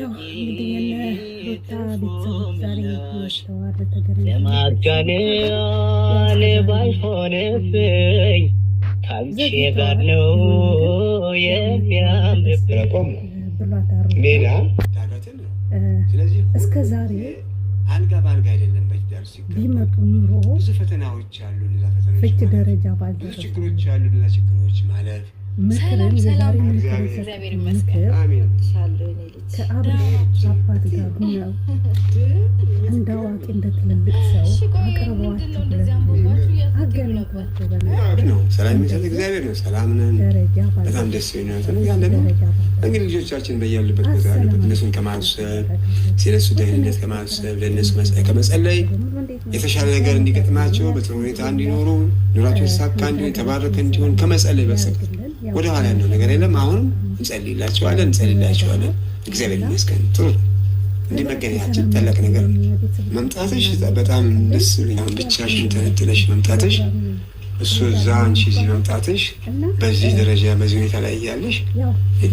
እንግዲህ የነ ሩታ ቤተሰቦች ዛሬ መጥተዋል። ተገናኝተዋል ባይሆንብኝ ካንቺ ጋር ነው የሚያምርብኝ ሌላ እስከ ዛሬ አልጋ ባልጋ አይደለም። ቢመጡ ኑሮ ብዙ ፈተናዎች አሉ። ፍች ደረጃ ባልደረሱ ችግሮች አሉ። ችግሮች ማለት ሰላም ሰላም እግዚአብሔር ይመስገን። አሜን። ከአብርሽ አባት ጋር ሆነው እንደ አዋቂ እንደ ትልልቅ ሰው አቅርበዋቸው አገናኝቷቸው ነው። ሰላም የሚሰጥ እግዚአብሔር ነው። ሰላም ነን። በጣም ደስ ይላል። ያለን እንግዲህ ልጆቻችን በያሉበት ቦታ ያሉበት እነሱን ከማሰብ ስለሱ ደህንነት ከማሰብ ለእነሱ ከመጸለይ የተሻለ ነገር እንዲገጥማቸው በጥሩ ሁኔታ እንዲኖሩ ኑሯቸው የተሳካ እንዲሆን የተባረከ እንዲሆን ከመጸለይ በስተቀር ወደ ኋላ ያለው ነገር የለም። አሁንም እንጸልይላቸዋለን። እግዚአብሔር ይመስገን። ጥሩ እንዲህ መገናኛችን ታላቅ ነገር መምጣትሽ በጣም ደስ ብሎኛል። ብቻሽን ተነጥለሽ መምጣትሽ እሱ እዛ አንቺ እዚህ መምጣትሽ በዚህ ደረጃ በዚህ ሁኔታ ላይ እያለሽ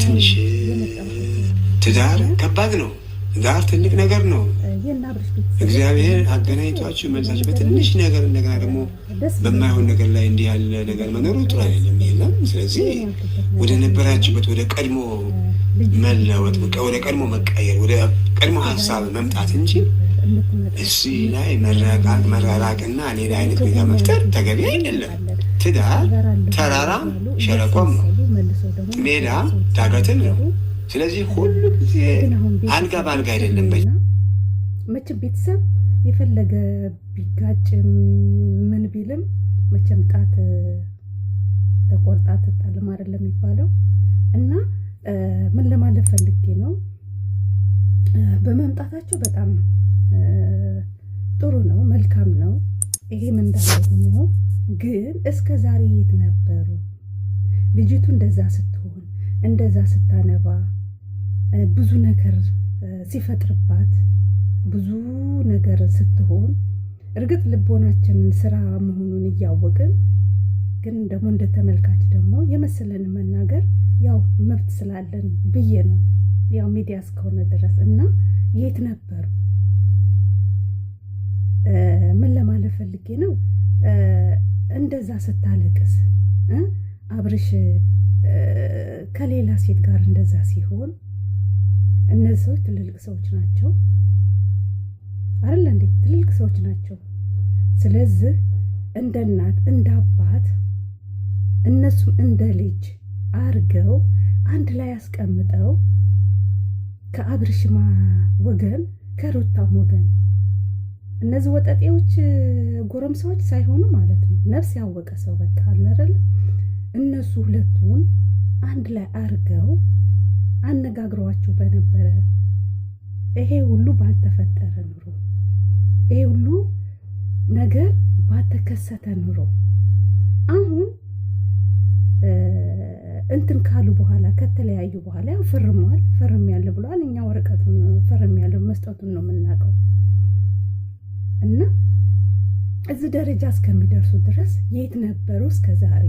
ትንሽ ትዳር ከባድ ነው። ትዳር ትልቅ ነገር ነው። እግዚአብሔር አገናኝቷችሁ መልሳችሁ በትንሽ ነገር እንደገና ደግሞ በማይሆን ነገር ላይ እንዲህ ያለ ነገር መኖሩ ጥሩ አይደለም። የለም። ስለዚህ ወደ ነበራችሁበት ወደ ቀድሞ መለወጥ፣ ወደ ቀድሞ መቀየር፣ ወደ ቀድሞ ሀሳብ መምጣት እንጂ እዚህ ላይ መራራቅና ሌላ አይነት ሁኔታ መፍጠር ተገቢ አይደለም። ትዳር ተራራም ሸለቆም ነው፣ ሜዳ ዳገትም ነው። ስለዚህ ሁሉ ጊዜ አልጋ በአልጋ አይደለም። መቼም ቤተሰብ የፈለገ ቢጋጭም ምን ቢልም መቼም ጣት ተቆርጣ ትጣልም አይደለም የሚባለው። እና ምን ለማለት ፈልጌ ነው፣ በመምጣታቸው በጣም ጥሩ ነው፣ መልካም ነው። ይሄም እንዳለ ሆኖ ግን እስከ ዛሬ የት ነበሩ? ልጅቱ እንደዛ ስትሆን እንደዛ ስታነባ ብዙ ነገር ሲፈጥርባት ብዙ ነገር ስትሆን እርግጥ ልቦናችንን ስራ መሆኑን እያወቅን ግን ደግሞ እንደ ተመልካች ደግሞ የመሰለን መናገር ያው መብት ስላለን ብዬ ነው፣ ያው ሚዲያ እስከሆነ ድረስ እና የት ነበሩ? ምን ለማለት ፈልጌ ነው፣ እንደዛ ስታለቅስ አብርሽ ከሌላ ሴት ጋር እንደዛ ሲሆን እነዚህ ሰዎች ትልልቅ ሰዎች ናቸው አይደል እንዴ? ትልልቅ ሰዎች ናቸው። ስለዚህ እንደ እናት እንደ አባት እነሱም እንደ ልጅ አርገው አንድ ላይ ያስቀምጠው ከአብርሽማ ወገን ከሩታም ወገን እነዚህ ወጠጤዎች ጎረምሳዎች ሳይሆኑ ማለት ነው፣ ነፍስ ያወቀ ሰው በቃ አለ አይደል? እነሱ ሁለቱን አንድ ላይ አርገው አነጋግሯቸው በነበረ ይሄ ሁሉ ባልተፈጠረ ኑሮ፣ ይሄ ሁሉ ነገር ባልተከሰተ ኑሮ አሁን እንትን ካሉ በኋላ ከተለያዩ በኋላ ያው ፈርም ያለ ብሏል። እኛ ወረቀቱን ፈርም ያለው መስጠቱን ነው የምናውቀው። እና እዚህ ደረጃ እስከሚደርሱ ድረስ የት ነበሩ? እስከ ዛሬ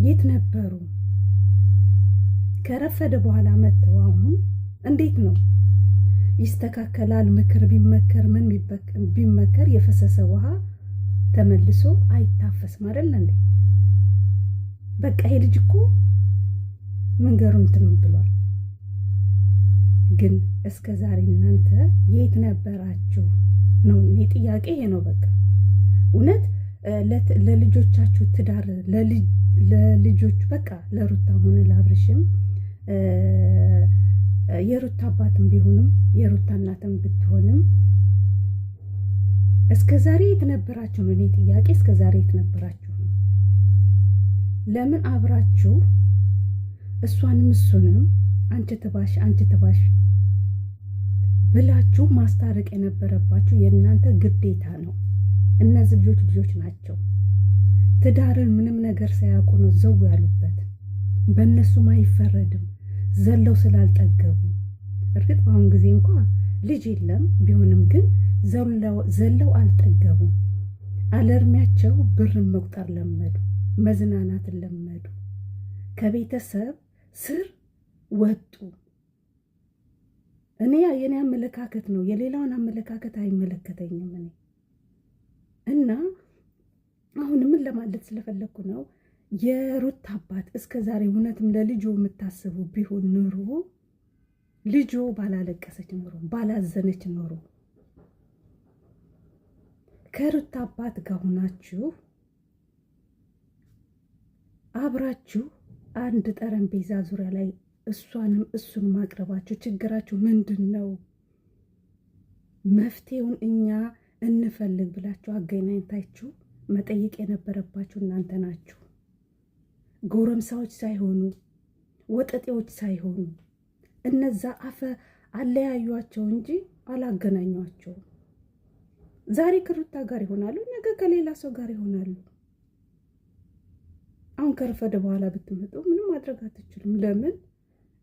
የት ነበሩ? ከረፈደ በኋላ መጥተው አሁን እንዴት ነው ይስተካከላል? ምክር ቢመከር ምን ቢመከር የፈሰሰ ውሃ ተመልሶ አይታፈስም አይደል እንዴ? በቃ ይሄ ልጅ እኮ መንገሩን እንትን ብሏል። ግን እስከ ዛሬ እናንተ የት ነበራችሁ ነው እኔ ጥያቄ ይሄ ነው። በቃ እውነት ለልጆቻችሁ ትዳር ለልጆቹ በቃ ለሩታም ሆነ ለአብርሽም የሩታ አባትም ቢሆንም የሩታ እናትም ብትሆንም እስከ ዛሬ የት ነበራችሁ ነው እኔ ጥያቄ። እስከ ዛሬ የት ነበራችሁ ነው? ለምን አብራችሁ እሷንም እሱንም አንቺ ትባሽ ብላችሁ ማስታረቅ የነበረባችሁ የእናንተ ግዴታ ነው። እነዚህ ልጆች ናቸው። ትዳርን ምንም ነገር ሳያውቁ ነው ዘው ያሉበት። በእነሱም አይፈረድም ዘለው ስላልጠገቡ። እርግጥ በአሁን ጊዜ እንኳ ልጅ የለም ቢሆንም ግን ዘለው አልጠገቡም። አለርሚያቸው ብርን መቁጠር ለመዱ፣ መዝናናትን ለመዱ። ከቤተሰብ ስር ወጡ። እኔ የኔ አመለካከት ነው፣ የሌላውን አመለካከት አይመለከተኝም እኔ እና አሁን ምን ለማለት ስለፈለኩ ነው የሩታ አባት እስከ ዛሬ እውነትም ለልጆ የምታስቡ ቢሆን ኑሮ ልጆ ባላለቀሰች ኑሮ ባላዘነች ኑሮ ከሩታ አባት ጋር ሆናችሁ አብራችሁ አንድ ጠረጴዛ ዙሪያ ላይ እሱን ማቅረባችሁ ችግራችሁ ምንድን ነው? መፍትሄውን እኛ እንፈልግ ብላችሁ አገናኝታችሁ መጠየቅ የነበረባችሁ እናንተ ናችሁ። ጎረምሳዎች ሳይሆኑ ወጠጤዎች ሳይሆኑ እነዛ አለያዩአቸው እንጂ አላገናኟቸውም። ዛሬ ከሩታ ጋር ይሆናሉ፣ ነገ ከሌላ ሰው ጋር ይሆናሉ። አሁን ከረፈደ በኋላ ብትመጡ ምንም ማድረግ አትችሉም። ለምን?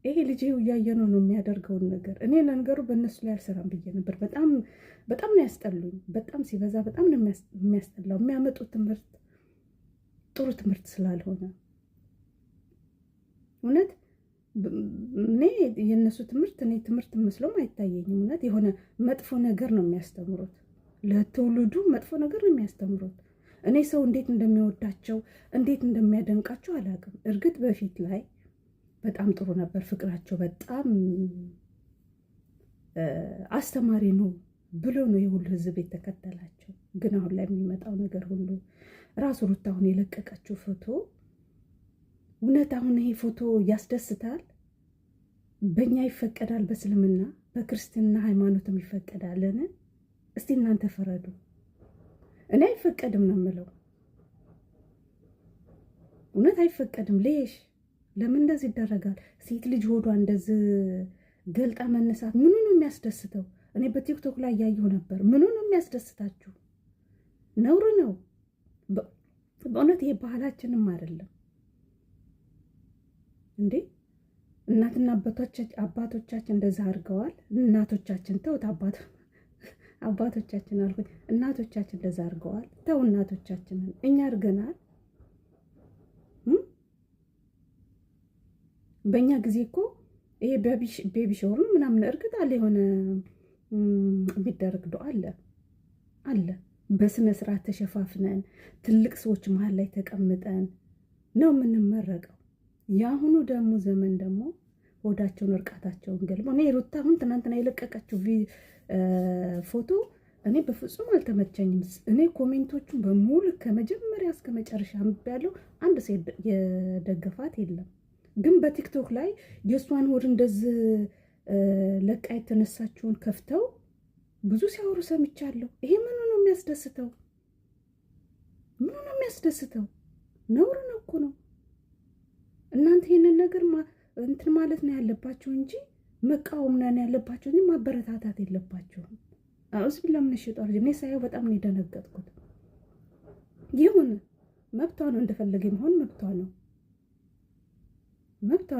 ይሄ ልጅ እያየነው ነው የሚያደርገውን ነገር። እኔ ለነገሩ በእነሱ ላይ አልሰራም ብዬ ነበር። በጣም ነው ያስጠሉኝ። በጣም ሲበዛ በጣም ነው የሚያስጠላው። የሚያመጡት ትምህርት ጥሩ ትምህርት ስላልሆነ እውነት እኔ የእነሱ ትምህርት እኔ ትምህርት መስሎም አይታየኝም። እውነት የሆነ መጥፎ ነገር ነው የሚያስተምሩት፣ ለትውልዱ መጥፎ ነገር ነው የሚያስተምሩት። እኔ ሰው እንዴት እንደሚወዳቸው እንዴት እንደሚያደንቃቸው አላውቅም። እርግጥ በፊት ላይ በጣም ጥሩ ነበር ፍቅራቸው፣ በጣም አስተማሪ ነው ብሎ ነው የሁሉ ህዝብ የተከተላቸው። ግን አሁን ላይ የሚመጣው ነገር ሁሉ ራሱ ሩታ አሁን የለቀቀችው ፎቶ እውነት አሁን ይሄ ፎቶ ያስደስታል? በእኛ ይፈቀዳል? በእስልምና በክርስትና ሃይማኖትም ይፈቀዳልን? እስቲ እናንተ ፈረዱ። እኔ አይፈቀድም ነው የምለው። እውነት አይፈቀድም። ሌሽ ለምን እንደዚህ ይደረጋል? ሴት ልጅ ሆዷ እንደዚህ ገልጣ መነሳት ምኑ ነው የሚያስደስተው? እኔ በቲክቶክ ላይ እያየሁ ነበር። ምኑ ነው የሚያስደስታችሁ? ነውር ነው በእውነት። ይሄ ባህላችንም አይደለም እንዴ? እናትና አባቶቻችን እንደዛ አድርገዋል። እናቶቻችን ተውት፣ አባቶቻችን አልኩኝ፣ እናቶቻችን እንደዛ አድርገዋል። ተው እናቶቻችንን እኛ አድርገናል። በእኛ ጊዜ እኮ ይሄ ቤቢ ሾወር ምናምን እርግጥ አለ፣ የሆነ የሚደረግ ዱዓ አለ። በስነ ስርዓት ተሸፋፍነን ትልቅ ሰዎች መሀል ላይ ተቀምጠን ነው የምንመረቀው። የአሁኑ ደግሞ ዘመን ደግሞ ሆዳቸውን እርቃታቸውን ገልበው እኔ ሩታ አሁን ትናንትና የለቀቀችው ፎቶ እኔ በፍጹም አልተመቸኝም። እኔ ኮሜንቶቹን በሙሉ ከመጀመሪያ እስከ መጨረሻ ያለው አንድ ሰው የደገፋት የለም። ግን በቲክቶክ ላይ የእሷን ሆድ እንደዚህ ለቃ የተነሳችውን ከፍተው ብዙ ሲያወሩ ሰምቻለሁ። ይሄ ምኑ ነው የሚያስደስተው? ምኑ ነው የሚያስደስተው? ነውር ነው እኮ ነው። እናንተ ይሄንን ነገር እንትን ማለት ነው ያለባችሁ እንጂ መቃወም ነው ያለባችሁ እንጂ ማበረታታት የለባችሁም። አውስ ቢላምን ሽጣር እኔ ሳየው በጣም ነው የደነገጥኩት። ይሁን መብቷ ነው፣ እንደፈለገ መሆን መብቷ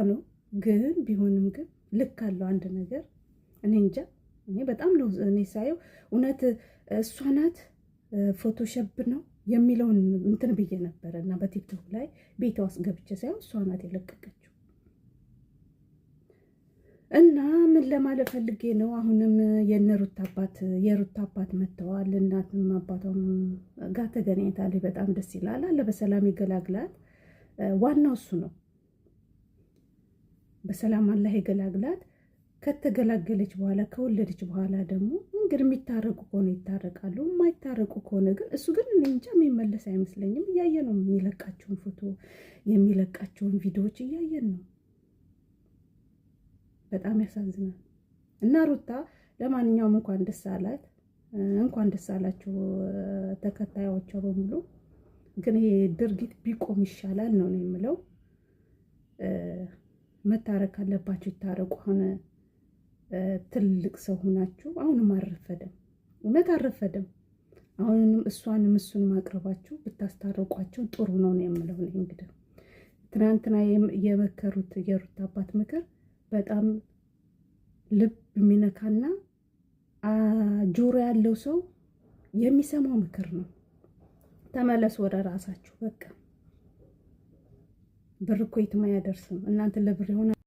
ነው። ግን ቢሆንም ግን ልክ አለው አንድ ነገር። እኔ እንጃ፣ እኔ በጣም ነው እኔ ሳየው እውነት እሷ ናት ፎቶሾፕ ነው የሚለውን እንትን ብዬ ነበረ እና በቲክቶክ ላይ ቤቷ ውስጥ ገብቼ ሳይሆን እሷ ናት የለቀቀችው። እና ምን ለማለት ፈልጌ ነው፣ አሁንም የሩታ አባት መጥተዋል። እናትም አባቷም ጋር ተገናኝታለች። በጣም ደስ ይላል። አለ በሰላም ይገላግላት። ዋናው እሱ ነው። በሰላም አላህ ይገላግላት። ከተገላገለች በኋላ ከወለደች በኋላ ደግሞ እንግዲህ የሚታረቁ ከሆነ ይታረቃሉ፣ የማይታረቁ ከሆነ ግን እሱ ግን እኔ እንጃ የሚመለስ አይመስለኝም። እያየን ነው የሚለቃቸውን ፎቶ የሚለቃቸውን ቪዲዮዎች እያየን ነው። በጣም ያሳዝናል። እና ሩታ ለማንኛውም እንኳን ደስ አላት፣ እንኳን ደስ አላችሁ ተከታዮቿ በሙሉ። ግን ይሄ ድርጊት ቢቆም ይሻላል ነው የምለው። መታረቅ አለባችሁ፣ ይታረቁ። ሆነ ትልቅ ሰው ሆናችሁ አሁንም አልረፈደም፣ እውነት አልረፈደም። አሁንም እሷንም እሱን ማቅረባችሁ ብታስታረቋቸው ጥሩ ነው የምለው። እንግዲህ ትናንትና የመከሩት የሩታ አባት ምክር በጣም ልብ የሚነካና ጆሮ ያለው ሰው የሚሰማው ምክር ነው። ተመለሱ ወደ ራሳችሁ። በቃ ብር እኮ የትም አያደርስም። እናንተ ለብር የሆነ